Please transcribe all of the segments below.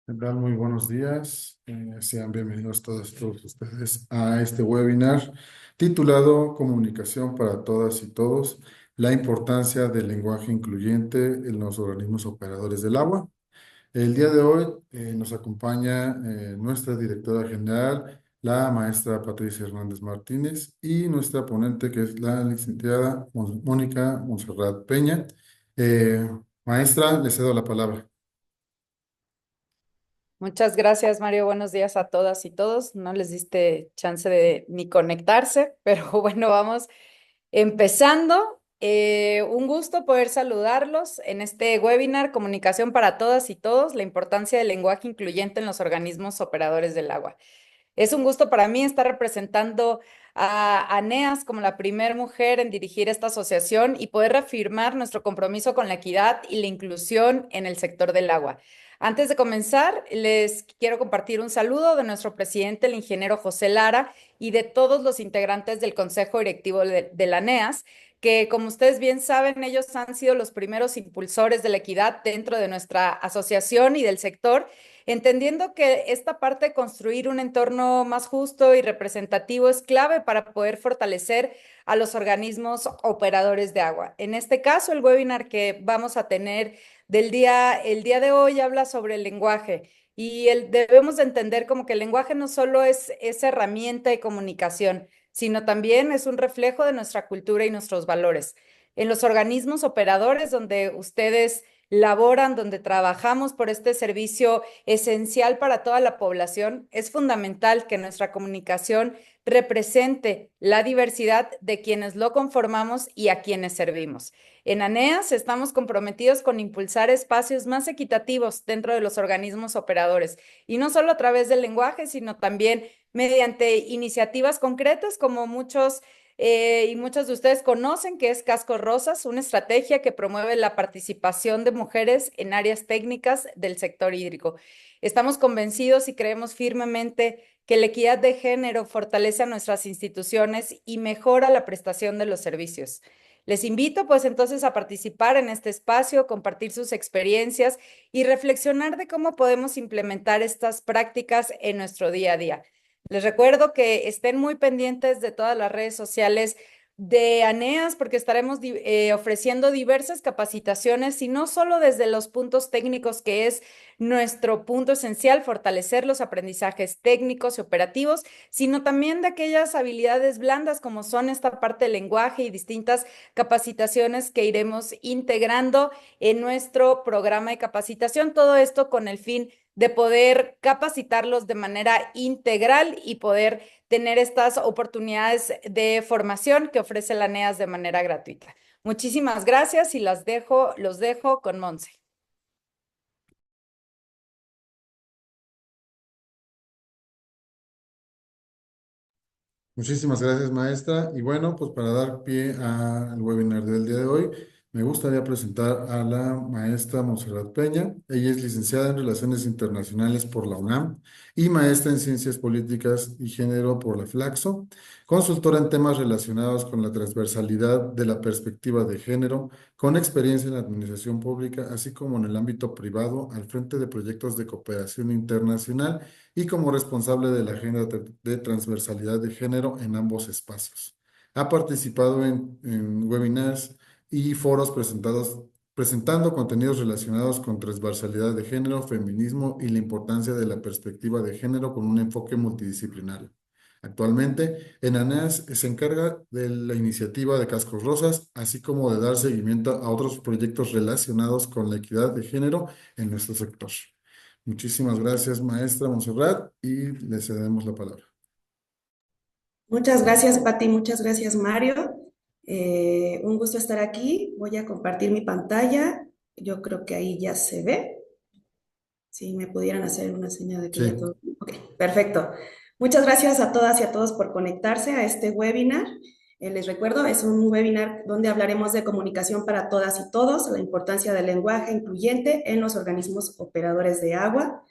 ¿Qué tal? Muy buenos días. Sean bienvenidos todos ustedes a este webinar titulado Comunicación para todas y todos, la importancia del lenguaje incluyente en los organismos operadores del agua. El día de hoy nos acompaña nuestra directora general, la maestra Patricia Hernández Martínez, y nuestra ponente, que es la licenciada Mónica Monserrat Peña. Maestra, le cedo la palabra. Muchas gracias, Mario. Buenos días a todas y todos. No les diste chance de ni conectarse, pero bueno, vamos empezando. Un gusto poder saludarlos en este webinar, Comunicación para todas y todos, la importancia del lenguaje incluyente en los organismos operadores del agua. Es un gusto para mí estar representando a ANEAS como la primera mujer en dirigir esta asociación y poder reafirmar nuestro compromiso con la equidad y la inclusión en el sector del agua. Antes de comenzar, les quiero compartir un saludo de nuestro presidente, el ingeniero José Lara, y de todos los integrantes del Consejo Directivo de la ANEAS, que como ustedes bien saben, ellos han sido los primeros impulsores de la equidad dentro de nuestra asociación y del sector, entendiendo que esta parte de construir un entorno más justo y representativo es clave para poder fortalecer a los organismos operadores de agua. En este caso, el webinar que vamos a tener el día de hoy habla sobre el lenguaje y debemos de entender como que el lenguaje no solo es esa herramienta de comunicación, sino también es un reflejo de nuestra cultura y nuestros valores. En los organismos operadores donde ustedes laboran, donde trabajamos por este servicio esencial para toda la población, es fundamental que nuestra comunicación represente la diversidad de quienes lo conformamos y a quienes servimos. En ANEAS estamos comprometidos con impulsar espacios más equitativos dentro de los organismos operadores, y no solo a través del lenguaje, sino también mediante iniciativas concretas como y muchos de ustedes conocen, que es Cascos Rosas, una estrategia que promueve la participación de mujeres en áreas técnicas del sector hídrico. Estamos convencidos y creemos firmemente que la equidad de género fortalece a nuestras instituciones y mejora la prestación de los servicios. Les invito pues entonces a participar en este espacio, compartir sus experiencias y reflexionar de cómo podemos implementar estas prácticas en nuestro día a día. Les recuerdo que estén muy pendientes de todas las redes sociales de ANEAS, porque estaremos ofreciendo diversas capacitaciones, y no solo desde los puntos técnicos, que es nuestro punto esencial, fortalecer los aprendizajes técnicos y operativos, sino también de aquellas habilidades blandas como son esta parte del lenguaje y distintas capacitaciones que iremos integrando en nuestro programa de capacitación. Todo esto con el fin de poder capacitarlos de manera integral y poder tener estas oportunidades de formación que ofrece la ANEAS de manera gratuita. Muchísimas gracias y los dejo con Monse. Muchísimas gracias, maestra. Y bueno, pues para dar pie al webinar del día de hoy, me gustaría presentar a la maestra Monserrat Peña. Ella es licenciada en Relaciones Internacionales por la UNAM y maestra en Ciencias Políticas y Género por la Flaxo, consultora en temas relacionados con la transversalidad de la perspectiva de género, con experiencia en la administración pública, así como en el ámbito privado, al frente de proyectos de cooperación internacional y como responsable de la agenda de transversalidad de género en ambos espacios. Ha participado en webinars y foros presentando contenidos relacionados con transversalidad de género, feminismo y la importancia de la perspectiva de género con un enfoque multidisciplinario. Actualmente, en ANEAS se encarga de la iniciativa de Cascos Rosas, así como de dar seguimiento a otros proyectos relacionados con la equidad de género en nuestro sector. Muchísimas gracias, maestra Monserrat, y le cedemos la palabra. Muchas gracias, Pati. Muchas gracias, Mario. Un gusto estar aquí. Voy a compartir mi pantalla. Yo creo que ahí ya se ve. Si me pudieran hacer una señal de que ya Sí, todo. Ok, perfecto. Muchas gracias a todas y a todos por conectarse a este webinar. Les recuerdo, es un webinar donde hablaremos de comunicación para todas y todos, la importancia del lenguaje incluyente en los organismos operadores de agua.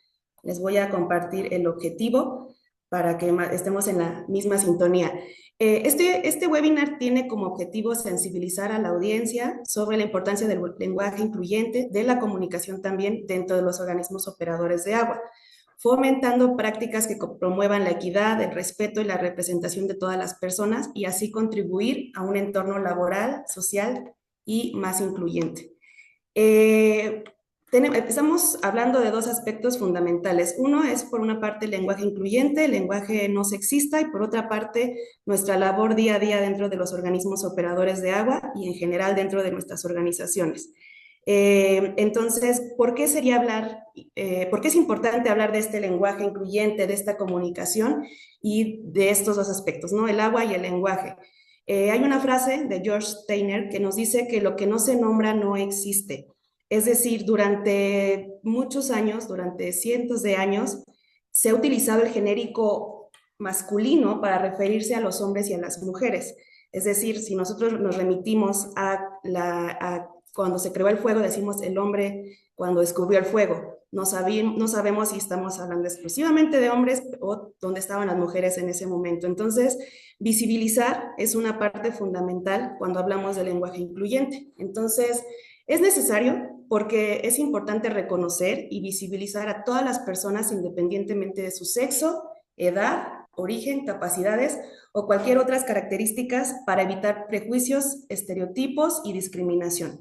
Les voy a compartir el objetivo para que estemos en la misma sintonía. Este webinar tiene como objetivo sensibilizar a la audiencia sobre la importancia del lenguaje incluyente, de la comunicación también dentro de los organismos operadores de agua, fomentando prácticas que promuevan la equidad, el respeto y la representación de todas las personas y así contribuir a un entorno laboral, social y más incluyente. Estamos hablando de dos aspectos fundamentales. Uno es, por una parte, el lenguaje incluyente, el lenguaje no sexista, y por otra parte, nuestra labor día a día dentro de los organismos operadores de agua y en general dentro de nuestras organizaciones. Entonces, ¿por qué por qué es importante hablar de este lenguaje incluyente, de esta comunicación y de estos dos aspectos, ¿no? El agua y el lenguaje. Hay una frase de George Steiner que nos dice que lo que no se nombra no existe. Es decir, durante muchos años, durante cientos de años, se ha utilizado el genérico masculino para referirse a los hombres y a las mujeres. Es decir, si nosotros nos remitimos a cuando se creó el fuego, decimos el hombre cuando descubrió el fuego. No sabemos si estamos hablando exclusivamente de hombres o dónde estaban las mujeres en ese momento. Entonces, visibilizar es una parte fundamental cuando hablamos de lenguaje incluyente. Entonces, es necesario porque es importante reconocer y visibilizar a todas las personas independientemente de su sexo, edad, origen, capacidades o cualquier otras características para evitar prejuicios, estereotipos y discriminación.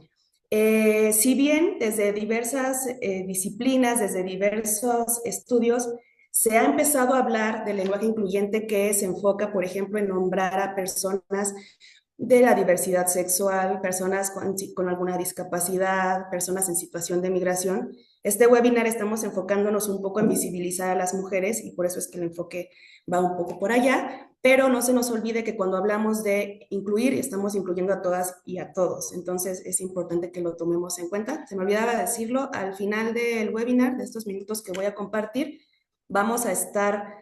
Si bien desde diversas disciplinas, desde diversos estudios, se ha empezado a hablar del lenguaje incluyente que se enfoca, por ejemplo, en nombrar a personas de la diversidad sexual, personas con alguna discapacidad, personas en situación de migración. Este webinar estamos enfocándonos un poco en visibilizar a las mujeres y por eso es que el enfoque va un poco por allá, pero no se nos olvide que cuando hablamos de incluir, estamos incluyendo a todas y a todos. Entonces es importante que lo tomemos en cuenta. Se me olvidaba decirlo, al final del webinar, de estos minutos que voy a compartir, vamos a estar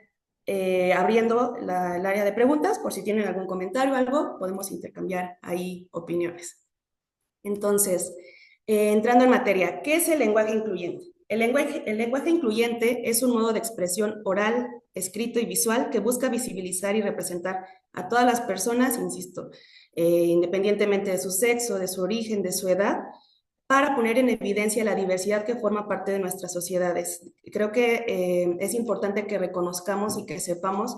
abriendo el área de preguntas, por si tienen algún comentario o algo, podemos intercambiar ahí opiniones. Entonces, entrando en materia, ¿qué es el lenguaje incluyente? El lenguaje incluyente es un modo de expresión oral, escrito y visual que busca visibilizar y representar a todas las personas, insisto, independientemente de su sexo, de su origen, de su edad, para poner en evidencia la diversidad que forma parte de nuestras sociedades. Creo que es importante que reconozcamos y que sepamos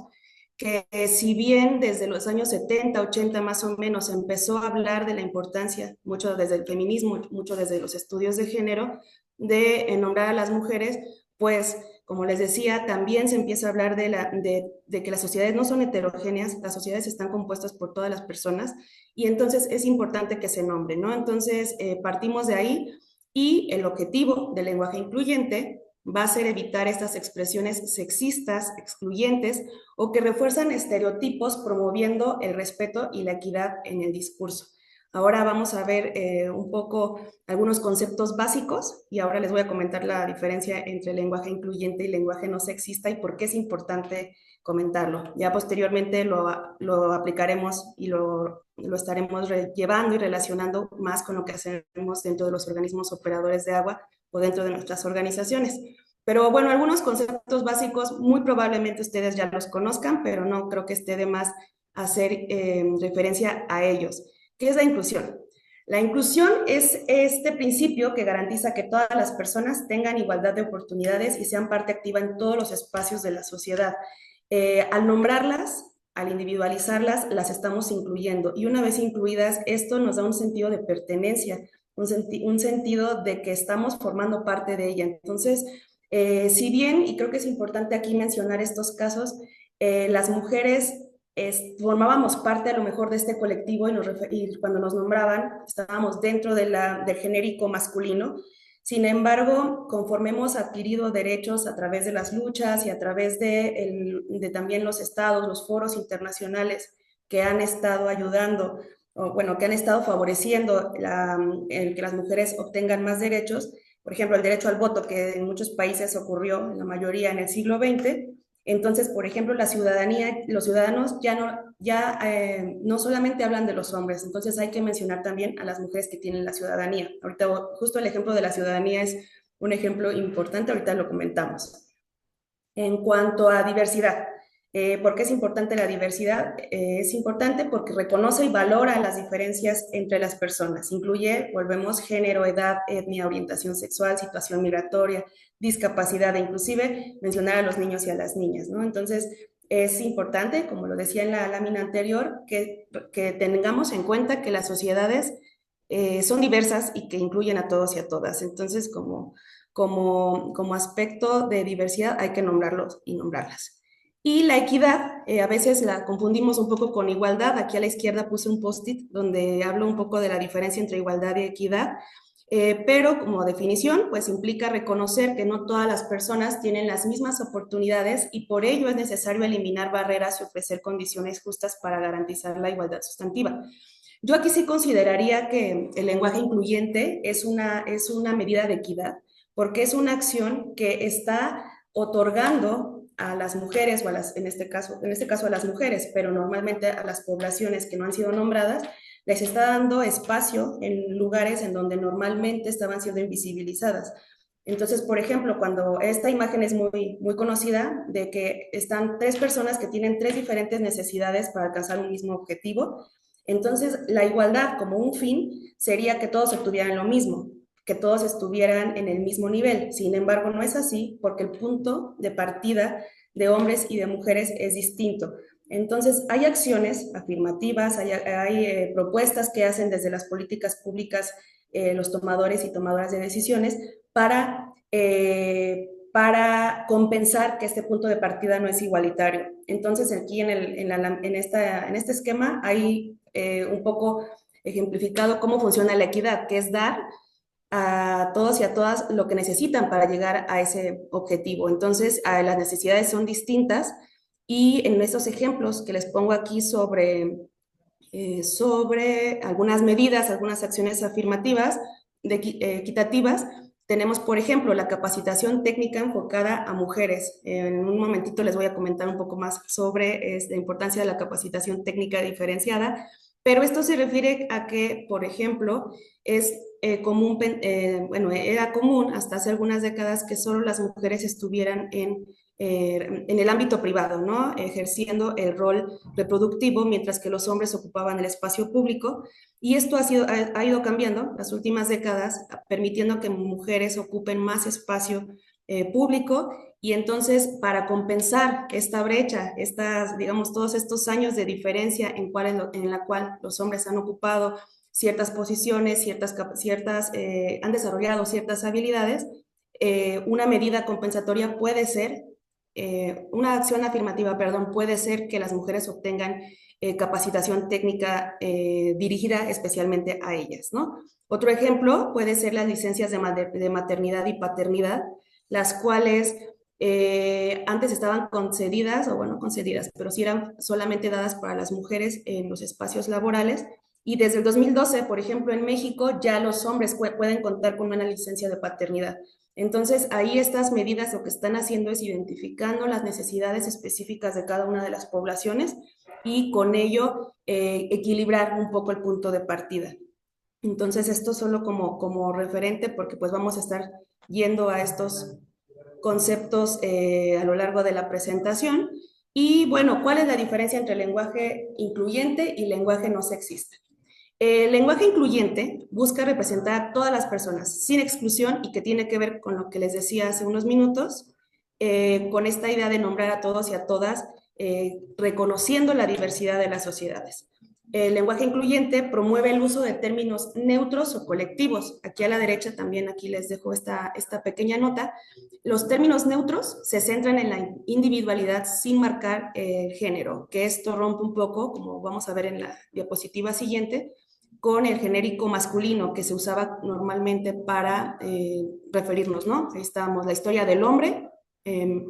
que si bien desde los años 70, 80 más o menos empezó a hablar de la importancia, mucho desde el feminismo, mucho desde los estudios de género, de nombrar a las mujeres, pues como les decía, también se empieza a hablar de que las sociedades no son heterogéneas, las sociedades están compuestas por todas las personas y entonces es importante que se nombre, ¿no? Entonces partimos de ahí y el objetivo del lenguaje incluyente va a ser evitar estas expresiones sexistas, excluyentes o que refuerzan estereotipos promoviendo el respeto y la equidad en el discurso. Ahora vamos a ver un poco algunos conceptos básicos y ahora les voy a comentar la diferencia entre lenguaje incluyente y lenguaje no sexista y por qué es importante comentarlo. Ya posteriormente lo aplicaremos y lo estaremos llevando y relacionando más con lo que hacemos dentro de los organismos operadores de agua o dentro de nuestras organizaciones. Pero bueno, algunos conceptos básicos muy probablemente ustedes ya los conozcan, pero no creo que esté de más hacer referencia a ellos. ¿Qué es la inclusión? La inclusión es este principio que garantiza que todas las personas tengan igualdad de oportunidades y sean parte activa en todos los espacios de la sociedad. Al nombrarlas, al individualizarlas, las estamos incluyendo. Y una vez incluidas, esto nos da un sentido de pertenencia, un sentido de que estamos formando parte de ella. Entonces, si bien, y creo que es importante aquí mencionar estos casos, las mujeres formábamos parte a lo mejor de este colectivo y cuando nos nombraban estábamos dentro del genérico masculino. Sin embargo, conforme hemos adquirido derechos a través de las luchas y a través de también los estados, los foros internacionales que han estado ayudando, o bueno, que han estado favoreciendo el que las mujeres obtengan más derechos, por ejemplo, el derecho al voto, que en muchos países ocurrió, en la mayoría en el siglo XX. Entonces, por ejemplo, la ciudadanía, los ciudadanos no solamente hablan de los hombres, entonces hay que mencionar también a las mujeres que tienen la ciudadanía. Ahorita justo el ejemplo de la ciudadanía es un ejemplo importante, ahorita lo comentamos. En cuanto a diversidad, ¿Por qué es importante la diversidad? Es importante porque reconoce y valora las diferencias entre las personas. Incluye, volvemos, género, edad, etnia, orientación sexual, situación migratoria, discapacidad e inclusive mencionar a los niños y a las niñas, ¿no? Entonces, es importante, como lo decía en la lámina anterior, que tengamos en cuenta que las sociedades son diversas y que incluyen a todos y a todas. Entonces, como aspecto de diversidad hay que nombrarlos y nombrarlas. Y la equidad, a veces la confundimos un poco con igualdad. Aquí a la izquierda puse un post-it donde hablo un poco de la diferencia entre igualdad y equidad, pero como definición, pues implica reconocer que no todas las personas tienen las mismas oportunidades y por ello es necesario eliminar barreras y ofrecer condiciones justas para garantizar la igualdad sustantiva. Yo aquí sí consideraría que el lenguaje incluyente es una medida de equidad, porque es una acción que está otorgando a las mujeres, o a en este caso a las mujeres, pero normalmente a las poblaciones que no han sido nombradas, les está dando espacio en lugares en donde normalmente estaban siendo invisibilizadas. Entonces, por ejemplo, cuando esta imagen es muy conocida, de que están tres personas que tienen tres diferentes necesidades para alcanzar un mismo objetivo, entonces la igualdad como un fin sería que todos obtuvieran lo mismo, que todos estuvieran en el mismo nivel. Sin embargo, no es así porque el punto de partida de hombres y de mujeres es distinto. Entonces, hay acciones afirmativas, hay propuestas que hacen desde las políticas públicas los tomadores y tomadoras de decisiones para compensar que este punto de partida no es igualitario. Entonces, aquí en este esquema hay un poco ejemplificado cómo funciona la equidad, que es dar a todos y a todas lo que necesitan para llegar a ese objetivo. Entonces, las necesidades son distintas y en estos ejemplos que les pongo aquí sobre algunas medidas, algunas acciones afirmativas, equitativas, tenemos, por ejemplo, la capacitación técnica enfocada a mujeres. En un momentito les voy a comentar un poco más sobre la importancia de la capacitación técnica diferenciada, pero esto se refiere a que, por ejemplo, es común, bueno, era común hasta hace algunas décadas que solo las mujeres estuvieran en el ámbito privado, ¿no? Ejerciendo el rol reproductivo, mientras que los hombres ocupaban el espacio público. Y esto ha ido cambiando las últimas décadas, permitiendo que mujeres ocupen más espacio público. Y entonces, para compensar esta brecha, digamos, todos estos años de diferencia en la cual los hombres han ocupado ciertas posiciones, han desarrollado ciertas habilidades, una medida compensatoria puede ser, una acción afirmativa, perdón, puede ser que las mujeres obtengan capacitación técnica dirigida especialmente a ellas, ¿no? Otro ejemplo puede ser las licencias de maternidad y paternidad, las cuales antes estaban concedidas, o bueno, concedidas, pero sí eran solamente dadas para las mujeres en los espacios laborales. Y desde el 2012, por ejemplo, en México, ya los hombres pueden contar con una licencia de paternidad. Entonces, ahí estas medidas lo que están haciendo es identificando las necesidades específicas de cada una de las poblaciones y con ello equilibrar un poco el punto de partida. Entonces, esto solo como referente porque pues vamos a estar yendo a estos conceptos a lo largo de la presentación. Y bueno, ¿cuál es la diferencia entre lenguaje incluyente y lenguaje no sexista? El lenguaje incluyente busca representar a todas las personas sin exclusión y que tiene que ver con lo que les decía hace unos minutos, con esta idea de nombrar a todos y a todas, reconociendo la diversidad de las sociedades. El lenguaje incluyente promueve el uso de términos neutros o colectivos. Aquí a la derecha también, aquí les dejo esta pequeña nota. Los términos neutros se centran en la individualidad sin marcar el género, que esto rompe un poco, como vamos a ver en la diapositiva siguiente, con el genérico masculino que se usaba normalmente para referirnos, ¿no? Ahí estábamos, la historia del hombre,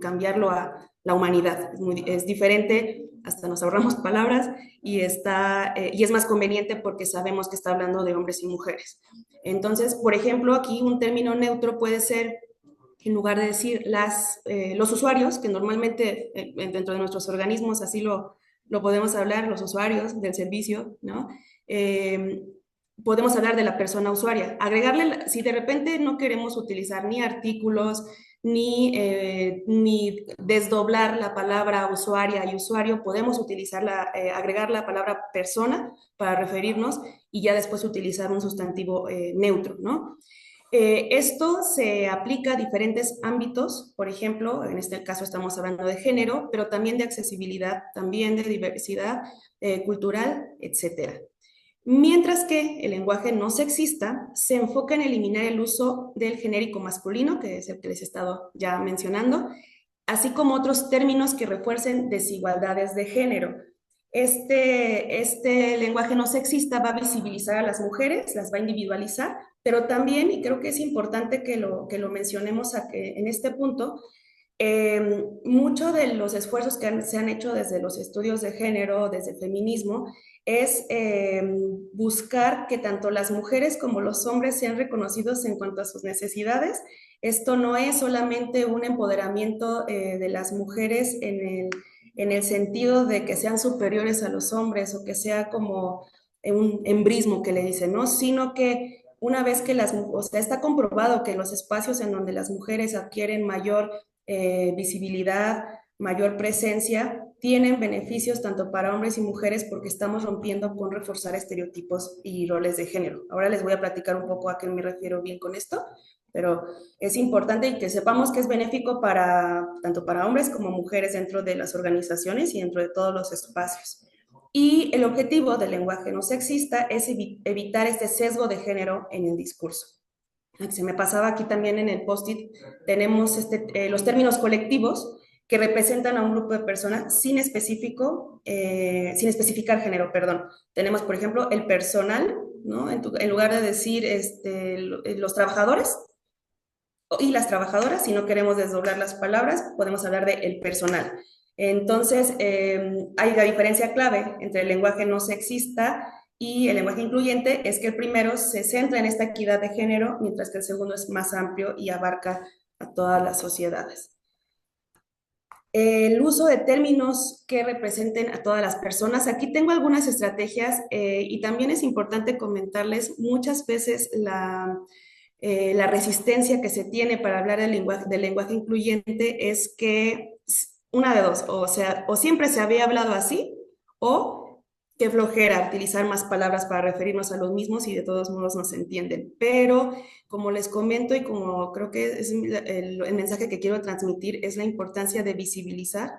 cambiarlo a la humanidad. Es diferente, hasta nos ahorramos palabras y es más conveniente porque sabemos que está hablando de hombres y mujeres. Entonces, por ejemplo, aquí un término neutro puede ser, en lugar de decir los usuarios, que normalmente dentro de nuestros organismos así lo podemos hablar, los usuarios del servicio, ¿no? podemos hablar de la persona usuaria. Agregarle, si de repente no queremos utilizar ni artículos, ni desdoblar la palabra usuaria y usuario, podemos utilizar agregar la palabra persona para referirnos y ya después utilizar un sustantivo neutro, ¿no? Esto se aplica a diferentes ámbitos, por ejemplo, en este caso estamos hablando de género, pero también de accesibilidad, también de diversidad cultural, etcétera. Mientras que el lenguaje no sexista se enfoca en eliminar el uso del genérico masculino, que es el que les he estado ya mencionando, así como otros términos que refuercen desigualdades de género. Este lenguaje no sexista va a visibilizar a las mujeres, las va a individualizar, pero también, y creo que es importante que lo mencionemos en este punto, muchos de los esfuerzos que se han hecho desde los estudios de género, desde el feminismo, es buscar que tanto las mujeres como los hombres sean reconocidos en cuanto a sus necesidades. Esto no es solamente un empoderamiento de las mujeres en el sentido de que sean superiores a los hombres o que sea como un embrismo que le dicen, ¿no? Sino que una vez que o sea, está comprobado que los espacios en donde las mujeres adquieren mayor visibilidad, mayor presencia, tienen beneficios tanto para hombres y mujeres porque estamos rompiendo con reforzar estereotipos y roles de género. Ahora les voy a platicar un poco a qué me refiero bien con esto, pero es importante y que sepamos que es benéfico tanto para hombres como mujeres dentro de las organizaciones y dentro de todos los espacios. Y el objetivo del lenguaje no sexista es evitar este sesgo de género en el discurso. Se me pasaba aquí también en el post-it, tenemos los términos colectivos que representan a un grupo de personas sin especificar género, perdón. Tenemos, por ejemplo, el personal, ¿no? En lugar de decir los trabajadores y las trabajadoras, si no queremos desdoblar las palabras, podemos hablar de el personal. Entonces, hay la diferencia clave entre el lenguaje no sexista y el lenguaje incluyente es que el primero se centra en esta equidad de género, mientras que el segundo es más amplio y abarca a todas las sociedades. El uso de términos que representen a todas las personas. Aquí tengo algunas estrategias y también es importante comentarles muchas veces la resistencia que se tiene para hablar del lenguaje incluyente es que una de dos, o sea, o siempre se había hablado así, o qué flojera utilizar más palabras para referirnos a los mismos y de todos modos no se entienden. Pero como les comento y como creo que es el mensaje que quiero transmitir es la importancia de visibilizar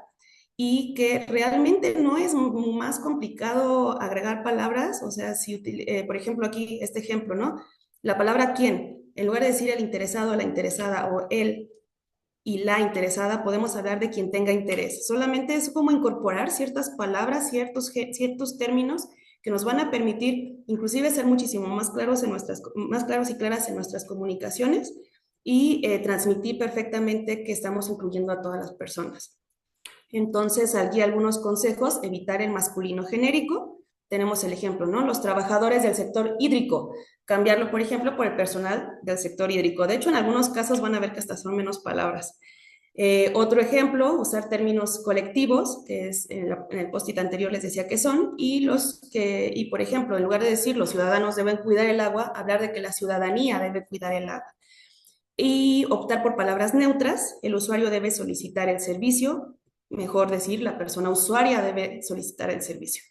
y que realmente no es más complicado agregar palabras, o sea, si por ejemplo aquí este ejemplo, ¿no? La palabra quién, en lugar de decir el interesado, la interesada o él y la interesada, podemos hablar de quien tenga interés. Solamente es como incorporar ciertas palabras, ciertos términos que nos van a permitir inclusive ser muchísimo más claros, más claros y claras en nuestras comunicaciones y transmitir perfectamente que estamos incluyendo a todas las personas. Entonces, aquí algunos consejos: evitar el masculino genérico. Tenemos el ejemplo, ¿no? Los trabajadores del sector hídrico, cambiarlo, por ejemplo, por el personal del sector hídrico. De hecho, en algunos casos van a ver que hasta son menos palabras. Otro ejemplo, usar términos colectivos, que es en el post-it anterior les decía que son, y por ejemplo, en lugar de decir los ciudadanos deben cuidar el agua, hablar de que la ciudadanía debe cuidar el agua. Y optar por palabras neutras, el usuario debe solicitar el servicio, mejor decir, la persona usuaria debe solicitar el servicio.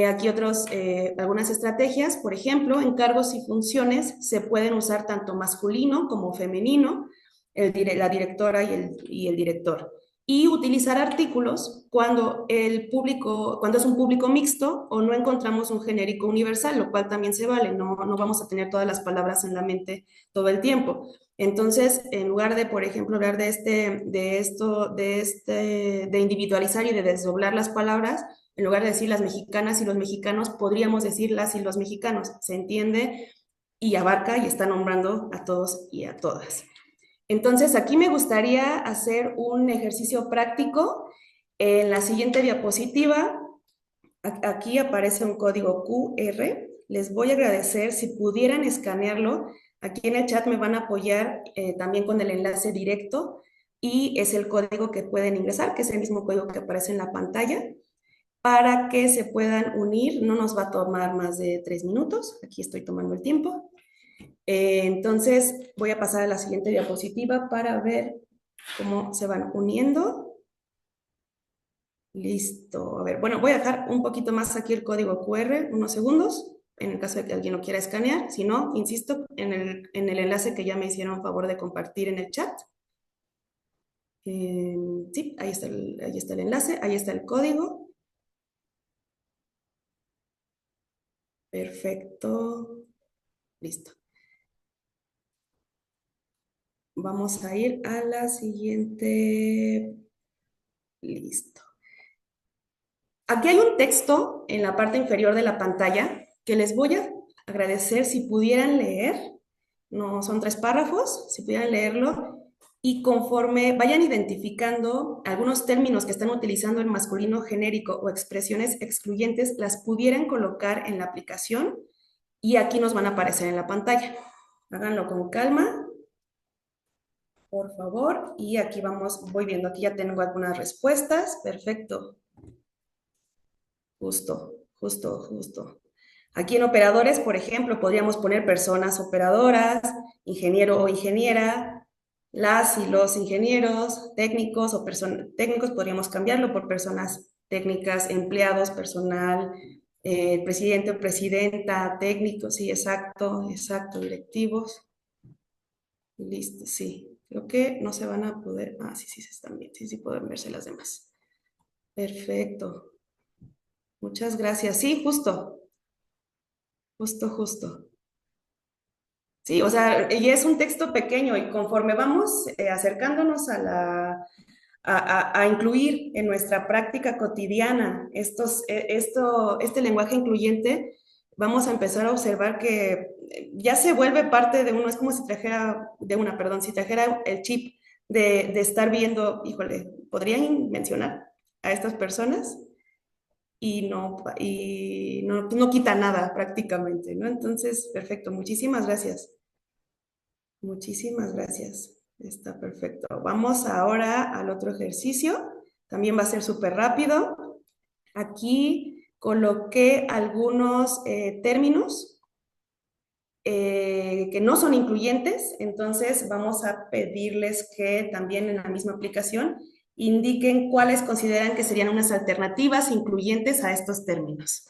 Aquí algunas estrategias, por ejemplo, en cargos y funciones se pueden usar tanto masculino como femenino, la directora y el director. Y utilizar artículos cuando es un público mixto o no encontramos un genérico universal, lo cual también se vale, no vamos a tener todas las palabras en la mente todo el tiempo. Entonces, en lugar de, por ejemplo, hablar de individualizar y de desdoblar las palabras, en lugar de decir las mexicanas y los mexicanos, podríamos decir las y los mexicanos. Se entiende y abarca y está nombrando a todos y a todas. Entonces, aquí me gustaría hacer un ejercicio práctico. En la siguiente diapositiva, aquí aparece un código QR. Les voy a agradecer si pudieran escanearlo. Aquí en el chat me van a apoyar también con el enlace directo y es el código que pueden ingresar, que es el mismo código que aparece en la pantalla. para que se puedan unir. No nos va a tomar más de 3 minutos. Aquí estoy tomando el tiempo. Entonces, voy a pasar a la siguiente diapositiva para ver cómo se van uniendo. Listo. A ver, bueno, voy a dejar un poquito más aquí el código QR, unos segundos, en el caso de que alguien lo quiera escanear. Si no, insisto, en el enlace que ya me hicieron favor de compartir en el chat. Sí, ahí está el enlace, ahí está el código. Perfecto. Listo. Vamos a ir a la siguiente. Listo. Aquí hay un texto en la parte inferior de la pantalla que les voy a agradecer si pudieran leer. No son 3 párrafos, si pudieran leerlo. Y conforme vayan identificando algunos términos que están utilizando en masculino genérico o expresiones excluyentes, las pudieran colocar en la aplicación y aquí nos van a aparecer en la pantalla. Háganlo con calma, por favor. Y aquí voy viendo, aquí ya tengo algunas respuestas. Perfecto. Justo. Aquí en operadores, por ejemplo, podríamos poner personas operadoras, ingeniero o ingeniera, las y los ingenieros, técnicos o técnicos, podríamos cambiarlo por personas técnicas, empleados, personal, presidente o presidenta, técnicos, sí, exacto, directivos. Listo, sí. Creo que no se van a poder, sí, están bien, sí, pueden verse las demás. Perfecto. Muchas gracias. Sí, justo. Sí, o sea, y es un texto pequeño y conforme vamos acercándonos a incluir en nuestra práctica cotidiana este lenguaje incluyente, vamos a empezar a observar que ya se vuelve parte de uno, es como si trajera el chip de estar viendo, híjole, ¿podrían mencionar a estas personas? Y no quita nada prácticamente, ¿no? Entonces, perfecto, muchísimas gracias. Muchísimas gracias. Está perfecto. Vamos ahora al otro ejercicio. También va a ser súper rápido. Aquí coloqué algunos términos que no son incluyentes, entonces vamos a pedirles que también en la misma aplicación indiquen cuáles consideran que serían unas alternativas incluyentes a estos términos.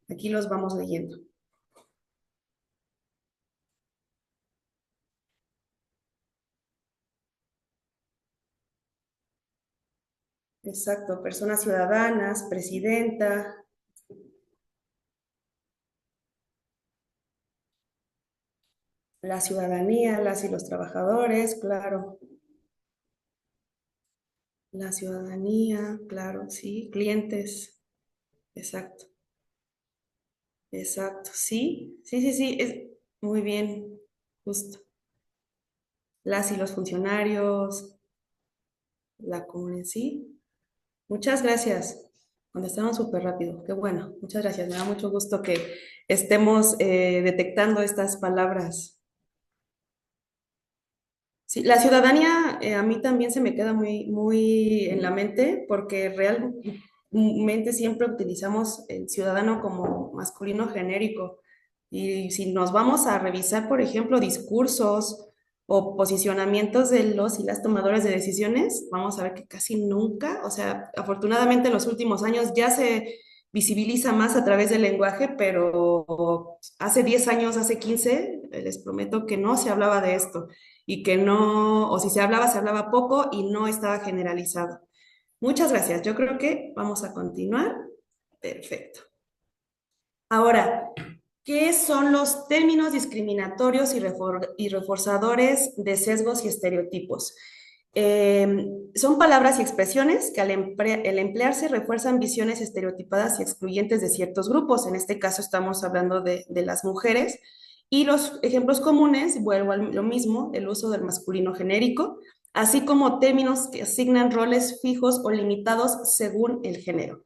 Aquí los vamos leyendo. Exacto, personas ciudadanas, presidenta, la ciudadanía, las y los trabajadores, claro. La ciudadanía, claro, sí, clientes, exacto. Sí, muy bien, justo. Las y los funcionarios, la comunidad, sí. Muchas gracias. Contestaron súper rápido, qué bueno, muchas gracias. Me da mucho gusto que estemos detectando estas palabras. Sí, la ciudadanía a mí también se me queda muy, muy en la mente porque realmente siempre utilizamos el ciudadano como masculino genérico. Y si nos vamos a revisar, por ejemplo, discursos o posicionamientos de los y las tomadores de decisiones, vamos a ver que casi nunca, o sea, afortunadamente en los últimos años ya se visibiliza más a través del lenguaje, pero hace 10 años, hace 15, les prometo que no se hablaba de esto y que no, o si se hablaba poco y no estaba generalizado. Muchas gracias. Yo creo que vamos a continuar. Perfecto. Ahora, ¿qué son los términos discriminatorios y reforzadores de sesgos y estereotipos? Son palabras y expresiones que al emplearse refuerzan visiones estereotipadas y excluyentes de ciertos grupos. En este caso estamos hablando de las mujeres. Y los ejemplos comunes, vuelvo a lo mismo, el uso del masculino genérico, así como términos que asignan roles fijos o limitados según el género.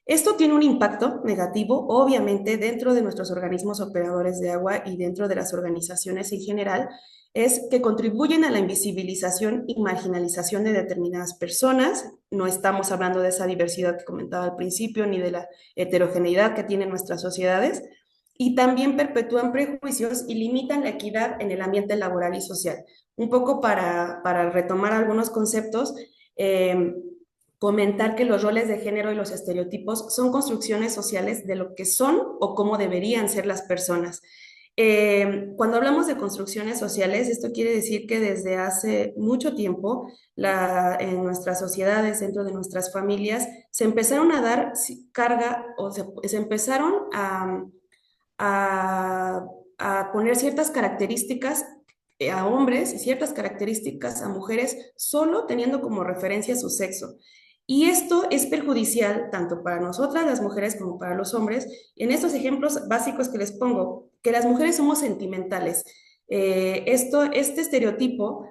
Esto tiene un impacto negativo, obviamente, dentro de nuestros organismos operadores de agua y dentro de las organizaciones en general, es que contribuyen a la invisibilización y marginalización de determinadas personas. No estamos hablando de esa diversidad que comentaba al principio, ni de la heterogeneidad que tienen nuestras sociedades, y también perpetúan prejuicios y limitan la equidad en el ambiente laboral y social. Un poco para retomar algunos conceptos, comentar que los roles de género y los estereotipos son construcciones sociales de lo que son o cómo deberían ser las personas. Cuando hablamos de construcciones sociales, esto quiere decir que desde hace mucho tiempo en nuestras sociedades, dentro de nuestras familias, se empezaron a dar carga o se empezaron a, a poner ciertas características a hombres y ciertas características a mujeres solo teniendo como referencia su sexo. Y esto es perjudicial tanto para nosotras, las mujeres, como para los hombres. En estos ejemplos básicos que les pongo, que las mujeres somos sentimentales. Este estereotipo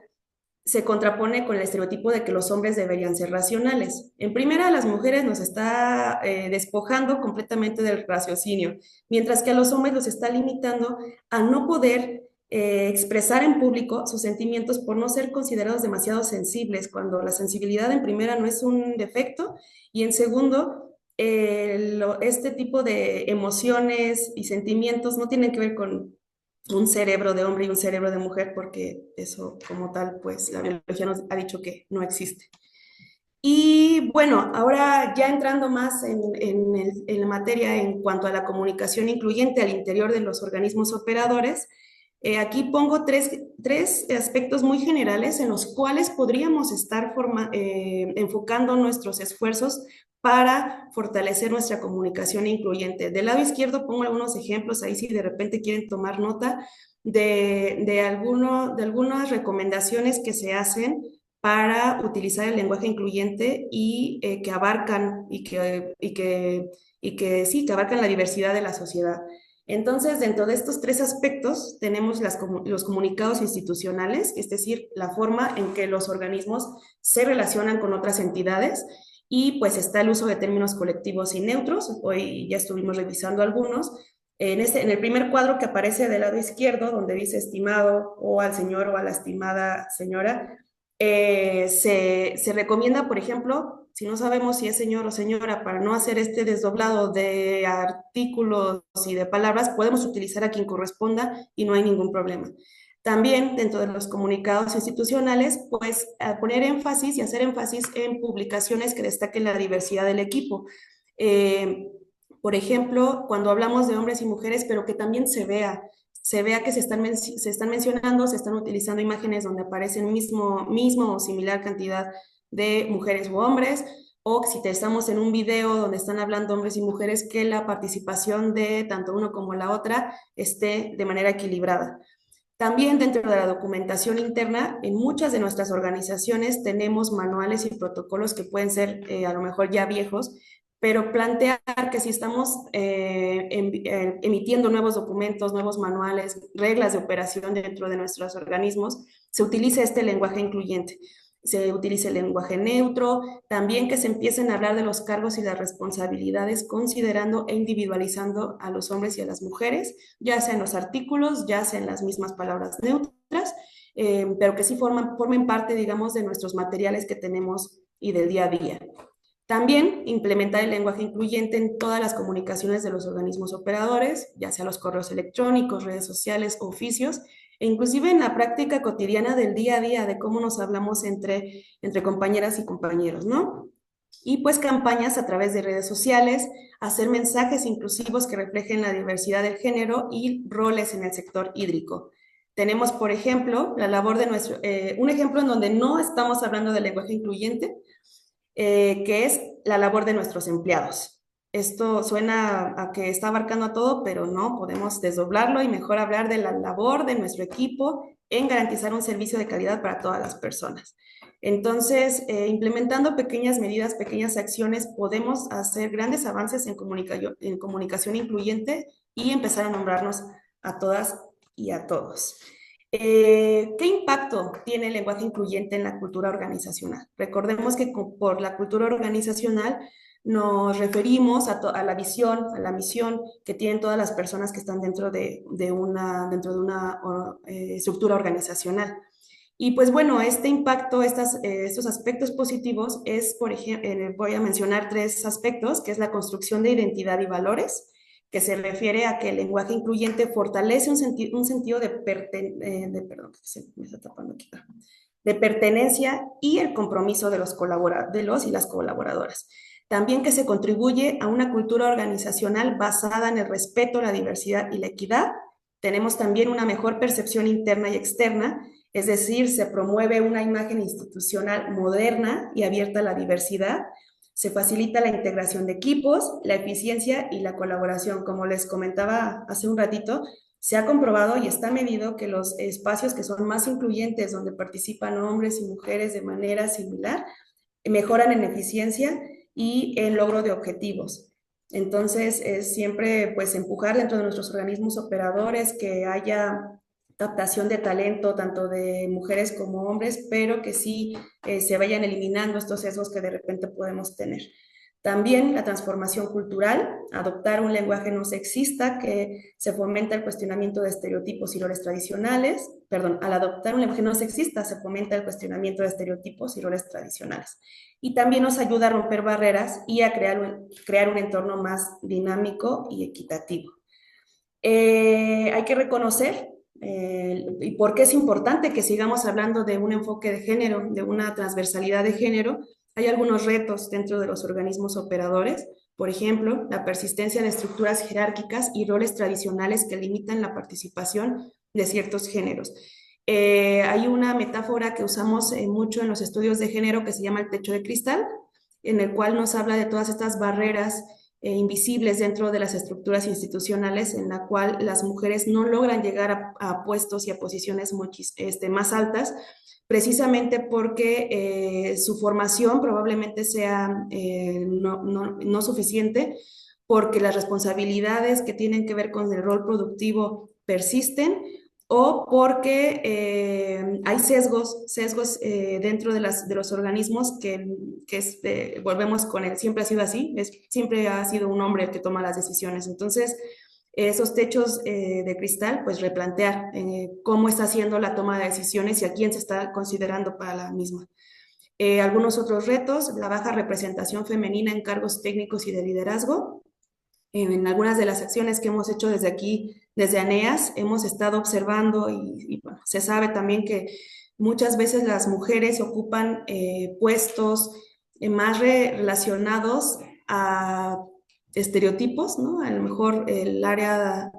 se contrapone con el estereotipo de que los hombres deberían ser racionales. En primera, a las mujeres nos está despojando completamente del raciocinio, mientras que a los hombres los está limitando a no poder expresar en público sus sentimientos por no ser considerados demasiado sensibles, cuando la sensibilidad en primera no es un defecto y en segundo, este tipo de emociones y sentimientos no tienen que ver con un cerebro de hombre y un cerebro de mujer, porque eso como tal, pues la biología nos ha dicho que no existe. Y bueno, ahora ya entrando más en la materia en cuanto a la comunicación incluyente al interior de los organismos operadores, aquí pongo tres aspectos muy generales en los cuales podríamos estar enfocando nuestros esfuerzos para fortalecer nuestra comunicación incluyente. Del lado izquierdo pongo algunos ejemplos, ahí si de repente quieren tomar nota de algunas recomendaciones que se hacen para utilizar el lenguaje incluyente y que abarcan sí, que abarcan la diversidad de la sociedad. Entonces, dentro de estos tres aspectos tenemos los comunicados institucionales, es decir, la forma en que los organismos se relacionan con otras entidades, y pues está el uso de términos colectivos y neutros. Hoy ya estuvimos revisando algunos. En el primer cuadro que aparece del lado izquierdo, donde dice estimado o al señor o a la estimada señora, se recomienda, por ejemplo, si no sabemos si es señor o señora, para no hacer este desdoblado de artículos y de palabras, podemos utilizar a quien corresponda y no hay ningún problema. También dentro de los comunicados institucionales, pues poner énfasis y hacer énfasis en publicaciones que destaquen la diversidad del equipo. Por ejemplo, cuando hablamos de hombres y mujeres, pero que también se vea que se están mencionando, se están utilizando imágenes donde aparecen mismo o similar cantidad de mujeres u hombres, o si estamos en un video donde están hablando hombres y mujeres, que la participación de tanto uno como la otra esté de manera equilibrada. También dentro de la documentación interna, en muchas de nuestras organizaciones tenemos manuales y protocolos que pueden ser a lo mejor ya viejos, pero plantear que si estamos emitiendo nuevos documentos, nuevos manuales, reglas de operación dentro de nuestros organismos, se utilice este lenguaje incluyente. Se utilice el lenguaje neutro, también que se empiecen a hablar de los cargos y las responsabilidades considerando e individualizando a los hombres y a las mujeres, ya sea en los artículos, ya sea en las mismas palabras neutras, pero que sí formen parte, digamos, de nuestros materiales que tenemos y del día a día. También implementar el lenguaje incluyente en todas las comunicaciones de los organismos operadores, ya sea los correos electrónicos, redes sociales, oficios, e inclusive en la práctica cotidiana del día a día de cómo nos hablamos entre compañeras y compañeros, ¿no? Y pues campañas a través de redes sociales, hacer mensajes inclusivos que reflejen la diversidad del género y roles en el sector hídrico. Tenemos, por ejemplo, la labor de un ejemplo en donde no estamos hablando de lenguaje incluyente, que es la labor de nuestros empleados. Esto suena a que está abarcando a todo, pero no, podemos desdoblarlo y mejor hablar de la labor de nuestro equipo en garantizar un servicio de calidad para todas las personas. Entonces, implementando pequeñas medidas, pequeñas acciones, podemos hacer grandes avances en comunicación incluyente y empezar a nombrarnos a todas y a todos. ¿Qué impacto tiene el lenguaje incluyente en la cultura organizacional? Recordemos que por la cultura organizacional nos referimos a la visión, a la misión que tienen todas las personas que están dentro de una estructura organizacional. Y pues bueno, este impacto, estos aspectos positivos es, por ejemplo, voy a mencionar tres aspectos, que es la construcción de identidad y valores, que se refiere a que el lenguaje incluyente fortalece un sentido perdón, se me está tapando aquí, de pertenencia y el compromiso de los y las colaboradoras. También que se contribuye a una cultura organizacional basada en el respeto, la diversidad y la equidad. Tenemos también una mejor percepción interna y externa, es decir, se promueve una imagen institucional moderna y abierta a la diversidad. Se facilita la integración de equipos, la eficiencia y la colaboración. Como les comentaba hace un ratito, se ha comprobado y está medido que los espacios que son más incluyentes, donde participan hombres y mujeres de manera similar, mejoran en eficiencia y en logro de objetivos. Entonces, es siempre pues empujar dentro de nuestros organismos operadores que haya captación de talento, tanto de mujeres como hombres, pero que sí se vayan eliminando estos sesgos que de repente podemos tener. También la transformación cultural, adoptar un lenguaje no sexista que se fomenta el cuestionamiento de estereotipos y roles tradicionales. Perdón, al adoptar un lenguaje no sexista se fomenta el cuestionamiento de estereotipos y roles tradicionales. Y también nos ayuda a romper barreras y a crear un entorno más dinámico y equitativo. Hay que reconocer y por qué es importante que sigamos hablando de un enfoque de género, de una transversalidad de género. Hay algunos retos dentro de los organismos operadores, por ejemplo, la persistencia de estructuras jerárquicas y roles tradicionales que limitan la participación de ciertos géneros. Hay una metáfora que usamos mucho en los estudios de género que se llama el techo de cristal, en el cual nos habla de todas estas barreras invisibles dentro de las estructuras institucionales en la cual las mujeres no logran llegar a puestos y a posiciones más altas, precisamente porque su formación probablemente sea no suficiente, porque las responsabilidades que tienen que ver con el rol productivo persisten, o porque hay sesgos dentro de los organismos volvemos con él, siempre ha sido así, siempre ha sido un hombre el que toma las decisiones. Entonces, esos techos de cristal, pues replantear cómo está haciendo la toma de decisiones y a quién se está considerando para la misma. Algunos otros retos, la baja representación femenina en cargos técnicos y de liderazgo. En algunas de las acciones que hemos hecho desde aquí, desde ANEAS, hemos estado observando y bueno, se sabe también que muchas veces las mujeres ocupan puestos más relacionados a estereotipos, ¿no? A lo mejor áreas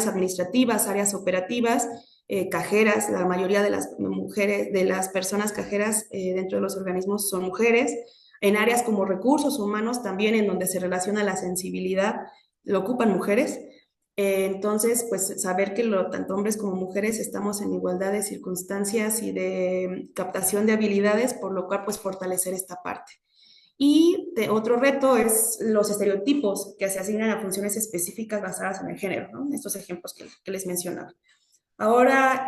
administrativas, áreas operativas, cajeras, la mayoría de las mujeres, de las personas cajeras dentro de los organismos son mujeres. En áreas como recursos humanos también, en donde se relaciona la sensibilidad, lo ocupan mujeres. Entonces, pues saber que tanto hombres como mujeres estamos en igualdad de circunstancias y de captación de habilidades, por lo cual pues fortalecer esta parte. Y otro reto es los estereotipos que se asignan a funciones específicas basadas en el género, ¿no? Estos ejemplos que les mencionaba. Ahora,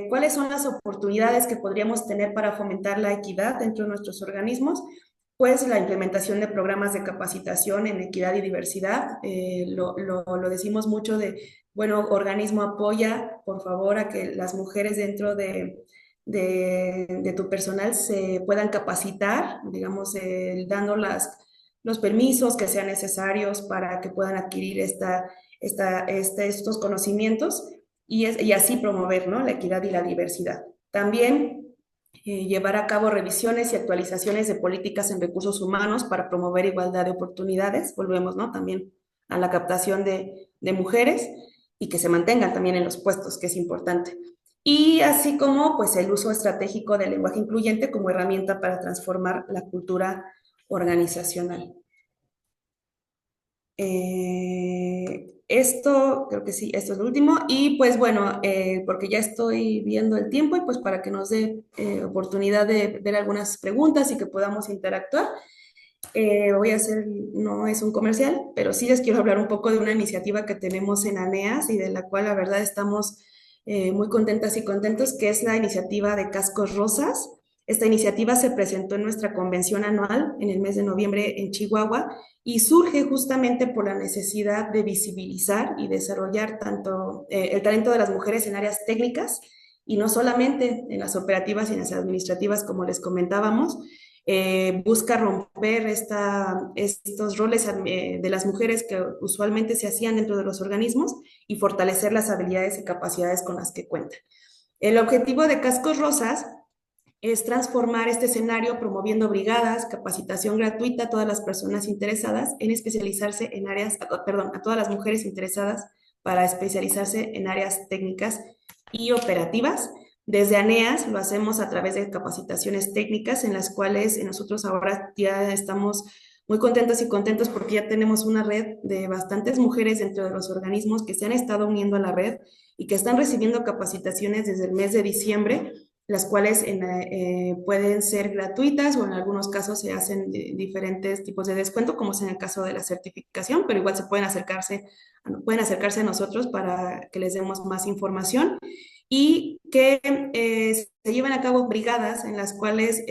¿cuáles son las oportunidades que podríamos tener para fomentar la equidad dentro de nuestros organismos? Pues la implementación de programas de capacitación en equidad y diversidad. Lo decimos mucho bueno, organismo apoya, por favor, a que las mujeres dentro de tu personal se puedan capacitar, digamos, dando los permisos que sean necesarios para que puedan adquirir estos conocimientos y así promover, ¿no?, la equidad y la diversidad. También llevar a cabo revisiones y actualizaciones de políticas en recursos humanos para promover igualdad de oportunidades. Volvemos, ¿no?, también a la captación de mujeres y que se mantengan también en los puestos, que es importante. Y así como pues el uso estratégico del lenguaje incluyente como herramienta para transformar la cultura organizacional. Esto, creo que sí, esto es lo último. Y pues bueno, porque ya estoy viendo el tiempo y pues para que nos dé oportunidad de ver algunas preguntas y que podamos interactuar, voy a hacer, no es un comercial, pero sí les quiero hablar un poco de una iniciativa que tenemos en ANEAS y de la cual la verdad estamos muy contentas y contentos, que es la iniciativa de Cascos Rosas. Esta iniciativa se presentó en nuestra convención anual en el mes de noviembre en Chihuahua y surge justamente por la necesidad de visibilizar y desarrollar tanto el talento de las mujeres en áreas técnicas y no solamente en las operativas y en las administrativas, como les comentábamos. Busca romper estos roles de las mujeres que usualmente se hacían dentro de los organismos y fortalecer las habilidades y capacidades con las que cuentan. El objetivo de Cascos Rosas es transformar este escenario promoviendo brigadas, capacitación gratuita a todas las personas interesadas en especializarse en áreas, perdón, a todas las mujeres interesadas para especializarse en áreas técnicas y operativas. Desde ANEAS lo hacemos a través de capacitaciones técnicas en las cuales nosotros ahora ya estamos muy contentos y contentos porque ya tenemos una red de bastantes mujeres dentro de los organismos que se han estado uniendo a la red y que están recibiendo capacitaciones desde el mes de diciembre, las cuales pueden ser gratuitas o en algunos casos se hacen diferentes tipos de descuento, como es en el caso de la certificación, pero igual se pueden acercarse a nosotros para que les demos más información y que se lleven a cabo brigadas en las cuales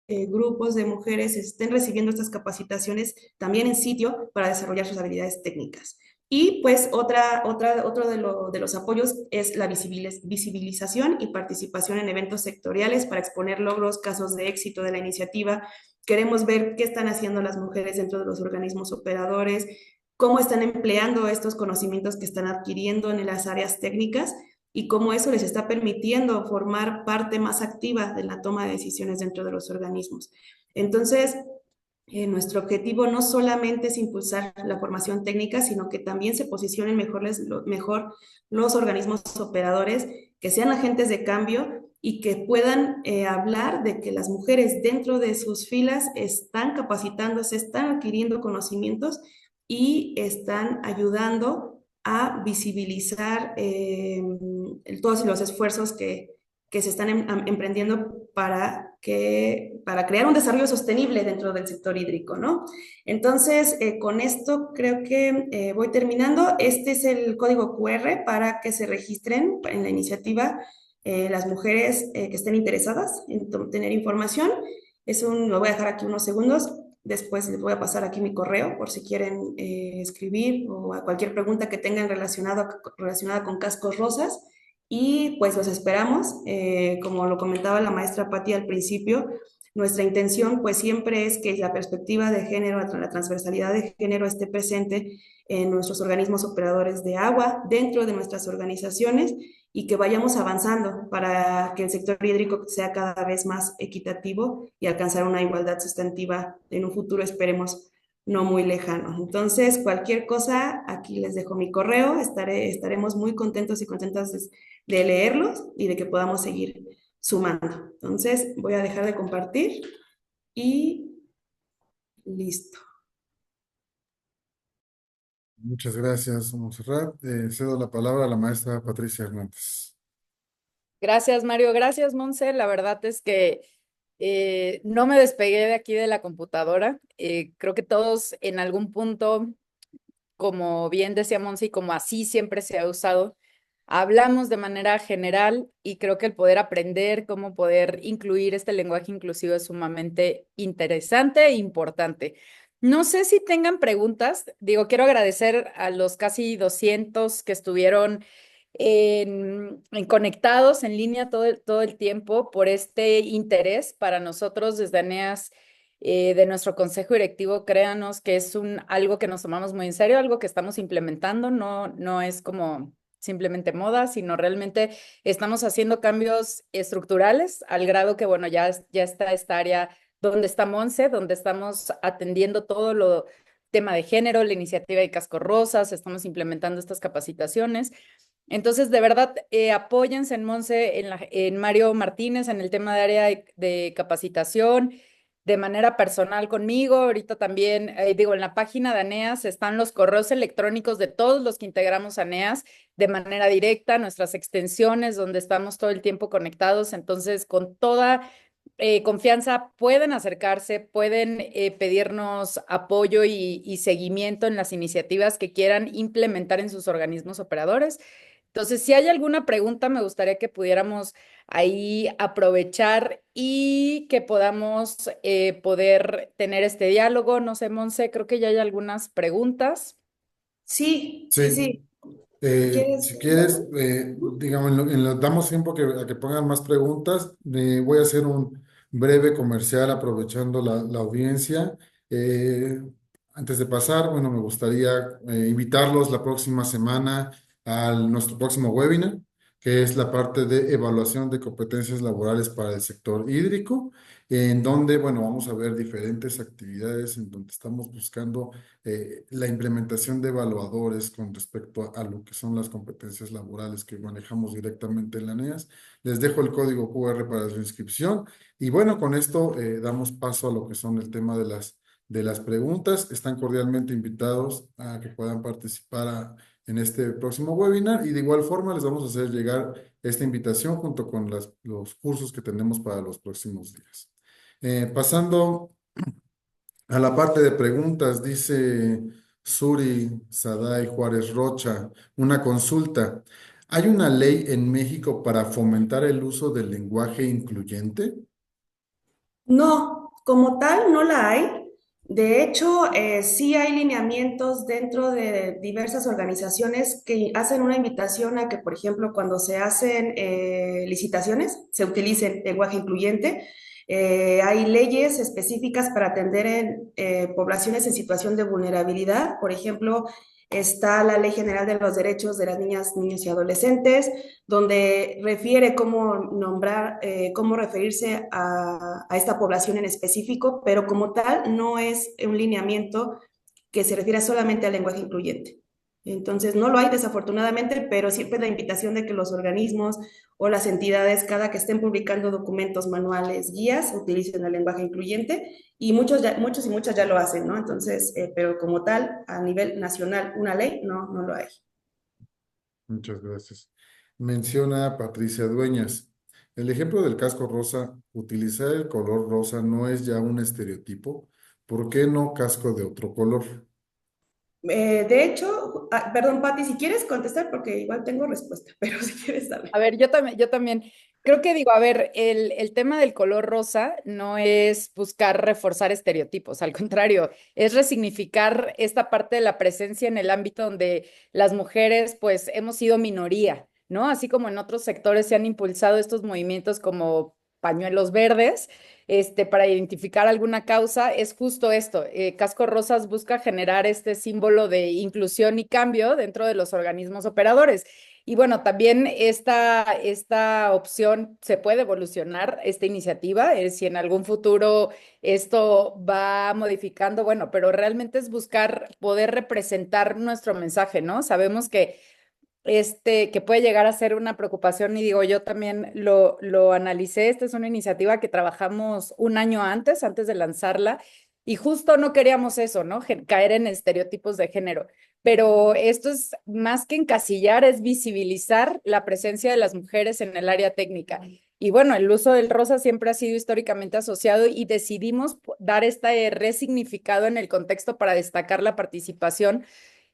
grupos de mujeres estén recibiendo estas capacitaciones también en sitio para desarrollar sus habilidades técnicas. Y pues otro de los apoyos es la visibilización y participación en eventos sectoriales para exponer logros, casos de éxito de la iniciativa. Queremos ver qué están haciendo las mujeres dentro de los organismos operadores, cómo están empleando estos conocimientos que están adquiriendo en las áreas técnicas y cómo eso les está permitiendo formar parte más activa de la toma de decisiones dentro de los organismos. Entonces, nuestro objetivo no solamente es impulsar la formación técnica, sino que también se posicionen mejor los organismos operadores, que sean agentes de cambio y que puedan hablar de que las mujeres dentro de sus filas están capacitándose, están adquiriendo conocimientos y están ayudando a visibilizar todos los esfuerzos que se están emprendiendo para crear un desarrollo sostenible dentro del sector hídrico, ¿no? Entonces, con esto creo que voy terminando. Este es el código QR para que se registren en la iniciativa las mujeres que estén interesadas en tener información. Lo voy a dejar aquí unos segundos. Después les voy a pasar aquí mi correo por si quieren escribir o a cualquier pregunta que tengan relacionada con Cascos Rosas. Y pues los esperamos. Como lo comentaba la maestra Patti al principio, nuestra intención pues siempre es que la perspectiva de género, la transversalidad de género esté presente en nuestros organismos operadores de agua, dentro de nuestras organizaciones y que vayamos avanzando para que el sector hídrico sea cada vez más equitativo y alcanzar una igualdad sustantiva en un futuro, esperemos, no muy lejano. Entonces, cualquier cosa, aquí les dejo mi correo, estaremos muy contentos y contentas de leerlos y de que podamos seguir sumando. Entonces, voy a dejar de compartir y listo. Muchas gracias, Montserrat. Cedo la palabra a la maestra Patricia Hernández. Gracias, Mario. Gracias, Monse. La verdad es que no me despegué de aquí de la computadora. Creo que todos en algún punto, como bien decía Monse, y como así siempre se ha usado, hablamos de manera general y creo que el poder aprender cómo poder incluir este lenguaje inclusivo es sumamente interesante e importante. No sé si tengan preguntas. Digo, quiero agradecer a los casi 200 que estuvieron conectados en línea todo el tiempo por este interés para nosotros desde ANEAS, de nuestro consejo directivo. Créanos que es algo que nos tomamos muy en serio, algo que estamos implementando, no es como simplemente moda, sino realmente estamos haciendo cambios estructurales al grado que, bueno, ya está esta área donde está Monse, donde estamos atendiendo todo lo tema de género, la iniciativa de Cascos Rosas, estamos implementando estas capacitaciones. Entonces, de verdad, apóyense en Monse, en Mario Martínez, en el tema de área de capacitación, de manera personal conmigo. Ahorita también, digo, en la página de ANEAS están los correos electrónicos de todos los que integramos ANEAS de manera directa, nuestras extensiones donde estamos todo el tiempo conectados. Entonces, con toda confianza pueden acercarse, pueden pedirnos apoyo y seguimiento en las iniciativas que quieran implementar en sus organismos operadores. Entonces, si hay alguna pregunta, me gustaría que pudiéramos ahí aprovechar y que podamos poder tener este diálogo. No sé, Monse, creo que ya hay algunas preguntas. Sí, sí, Sí. sí. ¿Quieres? Si quieres, digamos, damos tiempo a que pongan más preguntas. Voy a hacer un breve comercial aprovechando la audiencia. Eh, Antes de pasar, bueno, me gustaría invitarlos la próxima semana a nuestro próximo webinar, que es la parte de evaluación de competencias laborales para el sector hídrico, en donde, bueno, vamos a ver diferentes actividades en donde estamos buscando la implementación de evaluadores con respecto a lo que son las competencias laborales que manejamos directamente en la NEAS. Les dejo el código QR para su inscripción y bueno, con esto damos paso a lo que son el tema de las preguntas. Están cordialmente invitados a que puedan participar en este próximo webinar y de igual forma les vamos a hacer llegar esta invitación junto con los cursos que tenemos para los próximos días. Pasando a la parte de preguntas, dice Suri Saday Juárez Rocha, una consulta. ¿Hay una ley en México para fomentar el uso del lenguaje incluyente? No, como tal, no la hay. De hecho, sí hay lineamientos dentro de diversas organizaciones que hacen una invitación a que, por ejemplo, cuando se hacen licitaciones, se utilice lenguaje incluyente. Hay leyes específicas para atender en poblaciones en situación de vulnerabilidad. Por ejemplo, está la Ley General de los Derechos de las Niñas, Niños y Adolescentes, donde refiere cómo nombrar, cómo referirse a esta población en específico, pero como tal no es un lineamiento que se refiera solamente al lenguaje incluyente. Entonces, no lo hay desafortunadamente, pero siempre la invitación de que los organismos o las entidades, cada que estén publicando documentos, manuales, guías, utilicen el lenguaje incluyente y muchos y muchas ya lo hacen, ¿no? Entonces, pero como tal, a nivel nacional, una ley, no, no lo hay. Muchas gracias. Menciona Patricia Dueñas. El ejemplo del casco rosa, utilizar el color rosa no es ya un estereotipo. ¿Por qué no casco de otro color? De hecho, perdón, Pati, si quieres contestar, porque igual tengo respuesta, pero si quieres, dale. A ver, yo también creo que digo, a ver, el tema del color rosa no es buscar reforzar estereotipos, al contrario, es resignificar esta parte de la presencia en el ámbito donde las mujeres pues hemos sido minoría, ¿no? Así como en otros sectores se han impulsado estos movimientos como pañuelos verdes, para identificar alguna causa, es justo esto. Casco Rosas busca generar este símbolo de inclusión y cambio dentro de los organismos operadores. Y bueno, también esta opción se puede evolucionar, esta iniciativa, si en algún futuro esto va modificando, bueno, pero realmente es buscar poder representar nuestro mensaje, ¿no? Sabemos que puede llegar a ser una preocupación y digo, yo también lo analicé, esta es una iniciativa que trabajamos un año antes de lanzarla, y justo no queríamos eso, ¿no? Caer en estereotipos de género, pero esto es más que encasillar, es visibilizar la presencia de las mujeres en el área técnica. Y bueno, el uso del rosa siempre ha sido históricamente asociado y decidimos dar este resignificado en el contexto para destacar la participación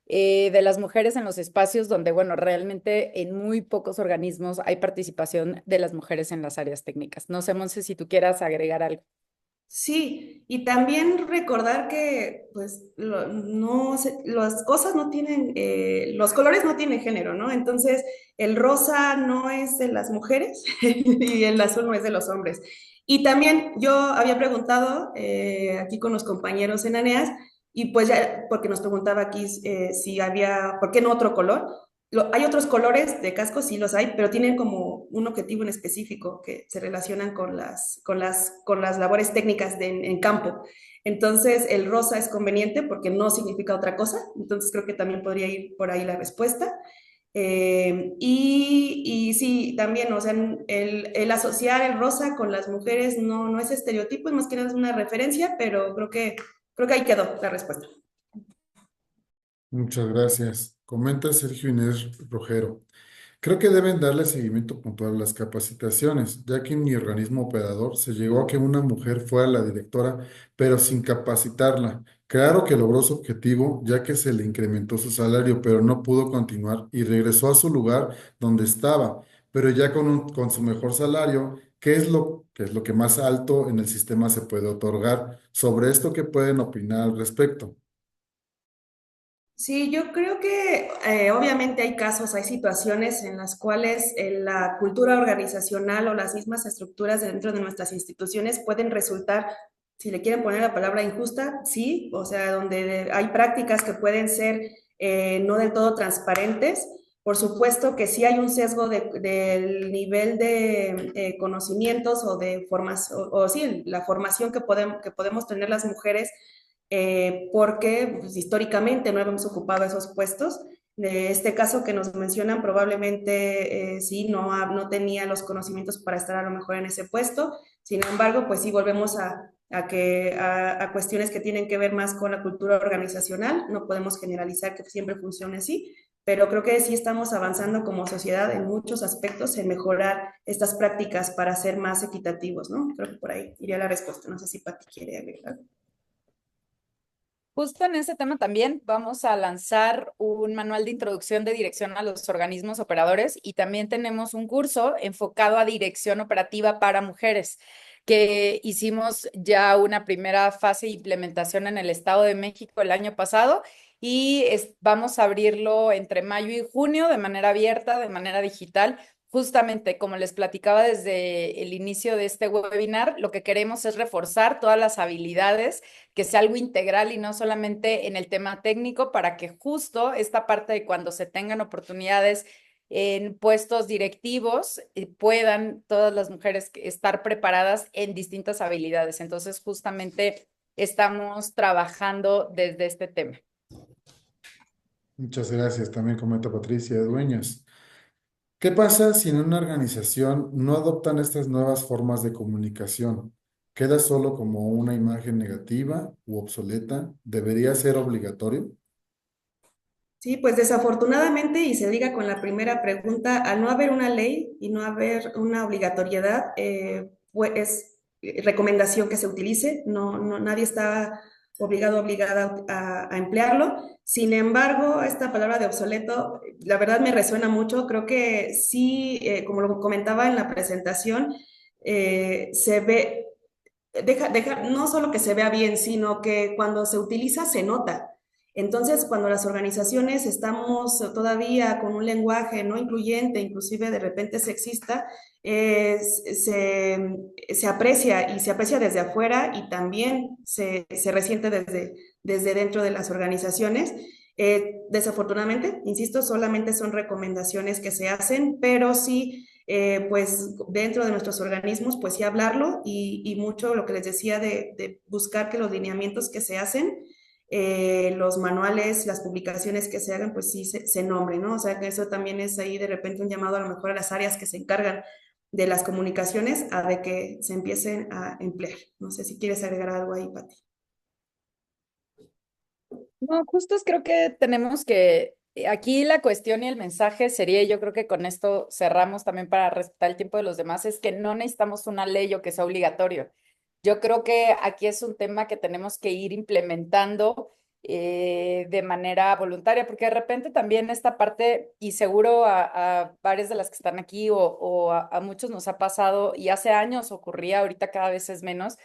de las mujeres en los espacios donde, bueno, realmente en muy pocos organismos hay participación de las mujeres en las áreas técnicas. No sé, Monse, si tú quieras agregar algo. Sí, y también recordar que, pues, no las cosas no tienen, los colores no tienen género, ¿no? Entonces, el rosa no es de las mujeres y el azul no es de los hombres. Y también yo había preguntado aquí con los compañeros en ANEAS, y pues ya, porque nos preguntaba aquí si había, ¿por qué no otro color? Hay otros colores de casco, sí los hay, pero tienen como un objetivo en específico que se relacionan con las labores técnicas en campo. Entonces, el rosa es conveniente porque no significa otra cosa. Entonces, creo que también podría ir por ahí la respuesta. Y sí, también, o sea, el asociar el rosa con las mujeres no es estereotipo, es más que nada es una referencia, pero creo que ahí quedó la respuesta. Muchas gracias. Comenta Sergio Inés Rojero. Creo que deben darle seguimiento puntual a las capacitaciones, ya que en mi organismo operador se llegó a que una mujer fuera la directora, pero sin capacitarla. Claro que logró su objetivo, ya que se le incrementó su salario, pero no pudo continuar y regresó a su lugar donde estaba. pero ya con su mejor salario, qué es lo que más alto en el sistema se puede otorgar? Sobre esto, ¿qué pueden opinar al respecto? Sí, yo creo que obviamente hay casos, hay situaciones en las cuales la cultura organizacional o las mismas estructuras dentro de nuestras instituciones pueden resultar, si le quieren poner la palabra injusta, sí, o sea, donde hay prácticas que pueden ser no del todo transparentes. Por supuesto que sí hay un sesgo del nivel de conocimientos o de formación, o sí, la formación que podemos tener las mujeres porque pues, históricamente no hemos ocupado esos puestos. De este caso que nos mencionan, probablemente sí, no tenía los conocimientos para estar a lo mejor en ese puesto. Sin embargo, pues sí, volvemos a cuestiones que tienen que ver más con la cultura organizacional. No podemos generalizar que siempre funcione así, pero creo que sí estamos avanzando como sociedad en muchos aspectos en mejorar estas prácticas para ser más equitativos, ¿no? Creo que por ahí iría la respuesta. No sé si Pati quiere agregar. Justo en ese tema también vamos a lanzar un manual de introducción de dirección a los organismos operadores y también tenemos un curso enfocado a dirección operativa para mujeres, que hicimos ya una primera fase de implementación en el Estado de México el año pasado y vamos a abrirlo entre mayo y junio de manera abierta, de manera digital. Justamente, como les platicaba desde el inicio de este webinar, lo que queremos es reforzar todas las habilidades, que sea algo integral y no solamente en el tema técnico, para que justo esta parte de cuando se tengan oportunidades en puestos directivos, puedan todas las mujeres estar preparadas en distintas habilidades. Entonces, justamente estamos trabajando desde este tema. Muchas gracias. También comenta Patricia Dueñas. ¿Qué pasa si en una organización no adoptan estas nuevas formas de comunicación? ¿Queda solo como una imagen negativa u obsoleta? ¿Debería ser obligatorio? Sí, pues desafortunadamente, y se diga con la primera pregunta, al no haber una ley y no haber una obligatoriedad, pues es recomendación que se utilice, nadie está obligado o obligada a emplearlo. Sin embargo, esta palabra de obsoleto, la verdad me resuena mucho, creo que sí, como lo comentaba en la presentación, se ve, no solo que se vea bien, sino que cuando se utiliza se nota. Entonces, cuando las organizaciones estamos todavía con un lenguaje no incluyente, inclusive de repente sexista, se aprecia y se aprecia desde afuera y también se resiente desde dentro de las organizaciones. Desafortunadamente, insisto, solamente son recomendaciones que se hacen, pero sí pues dentro de nuestros organismos, pues sí hablarlo y mucho lo que les decía de buscar que los lineamientos que se hacen, los manuales, las publicaciones que se hagan, pues sí se nombren, ¿no? O sea, que eso también es ahí de repente un llamado a lo mejor a las áreas que se encargan de las comunicaciones a de que se empiecen a emplear. No sé si quieres agregar algo ahí, Pati. No, justo creo que tenemos que, aquí la cuestión y el mensaje sería, y yo creo que con esto cerramos también para respetar el tiempo de los demás, es que no necesitamos una ley o que sea obligatorio. Yo creo que aquí es un tema que tenemos que ir implementando de manera voluntaria, porque de repente también esta parte, y seguro a varias de las que están aquí o a muchos nos ha pasado, y hace años ocurría, ahorita cada vez es menos,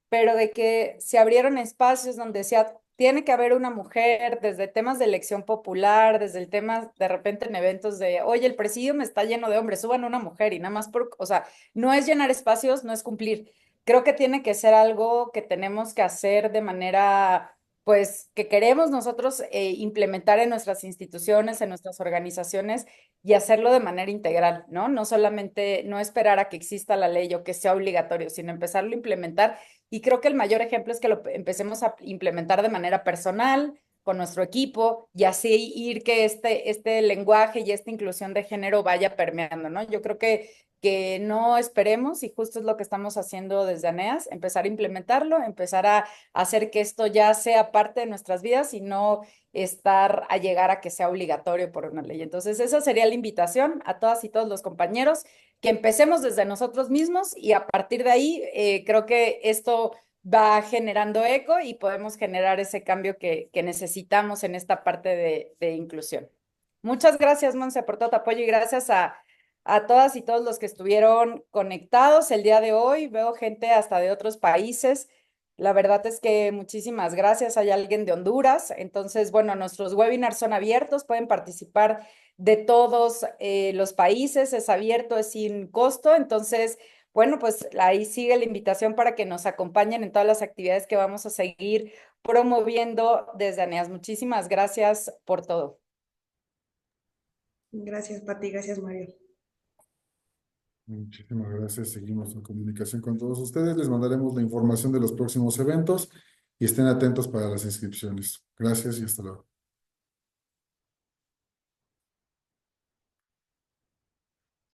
pero de que se abrieron espacios donde decía, tiene que haber una mujer, desde temas de elección popular, desde el tema de repente en eventos de, oye, el presidium está lleno de hombres, suban una mujer y nada más por, o sea, no es llenar espacios, no es cumplir. Creo que tiene que ser algo que tenemos que hacer de manera, pues, que queremos nosotros implementar en nuestras instituciones, en nuestras organizaciones y hacerlo de manera integral, ¿no? No solamente, no esperar a que exista la ley o que sea obligatorio, sino empezarlo a implementar y creo que el mayor ejemplo es que lo empecemos a implementar de manera personal, con nuestro equipo, y así ir que este lenguaje y esta inclusión de género vaya permeando, ¿no? Yo creo que no esperemos, y justo es lo que estamos haciendo desde ANEAS, empezar a implementarlo, empezar a hacer que esto ya sea parte de nuestras vidas y no estar a llegar a que sea obligatorio por una ley. Entonces, esa sería la invitación a todas y todos los compañeros que empecemos desde nosotros mismos y a partir de ahí creo que esto va generando eco y podemos generar ese cambio que necesitamos en esta parte de inclusión. Muchas gracias, Monse, por todo tu apoyo y gracias a todas y todos los que estuvieron conectados el día de hoy. Veo gente hasta de otros países. La verdad es que muchísimas gracias. Hay alguien de Honduras. Entonces, bueno, nuestros webinars son abiertos. Pueden participar de todos los países. Es abierto, es sin costo. Entonces, bueno, pues ahí sigue la invitación para que nos acompañen en todas las actividades que vamos a seguir promoviendo desde ANEAS. Muchísimas gracias por todo. Gracias, Pati, gracias, Mario. Muchísimas gracias. Seguimos en comunicación con todos ustedes. Les mandaremos la información de los próximos eventos y estén atentos para las inscripciones. Gracias y hasta luego.